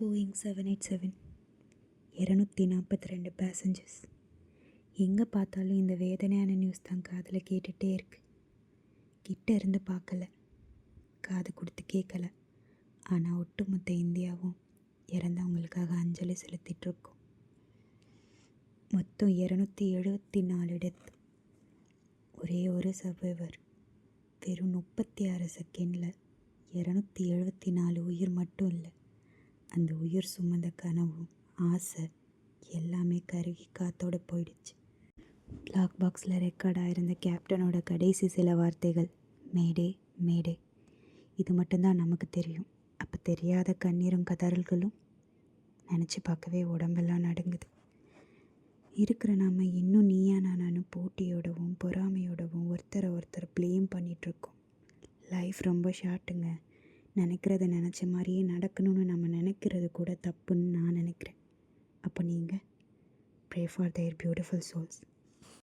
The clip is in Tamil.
Boeing 787 242 passengers. எங்கே பார்த்தாலும் இந்த வேதனையான நியூஸ் தான் காதில் கேட்டுகிட்டே இருக்கு. கிட்ட இருந்து பார்க்கல, காது கொடுத்து கேட்கல. ஆனால் ஒட்டுமொத்த இந்தியாவும் இறந்தவங்களுக்காக அஞ்சலி செலுத்திட்டுருக்கோம். மொத்தம் 274 டெத். ஒரே ஒரு சர்வைவர். வெறும் 36 செகண்டில் 274 உயிர் மட்டும் இல்லை, அந்த உயிர் சுமந்த கனவும் ஆசை எல்லாமே கருகி காத்தோடு போயிடுச்சு. பிளாக் பாக்ஸில் ரெக்கார்ட் ஆயிருந்த கேப்டனோட கடைசி சில வார்த்தைகள், மேடே மேடே. இது மட்டும்தான் நமக்கு தெரியும். அப்போ தெரியாத கண்ணீரும் கதறல்களும் நினச்சி பார்க்கவே உடம்பெல்லாம் நடுங்குது. இருக்கிற நாம் இன்னும் நீயா நானானு போட்டியோடவும் பொறாமையோடவும் ஒருத்தரை ப்ளேம் பண்ணிகிட்ருக்கோம். லைஃப் ரொம்ப ஷார்ட்டுங்க. நினைக்கிறத நினச்ச மாதிரியே நடக்கணும்னு நம்ம நினைக்கிறது கூட தப்புன்னு நான் நினைக்கிறேன். அப்போ நீங்கள் pray for their beautiful souls.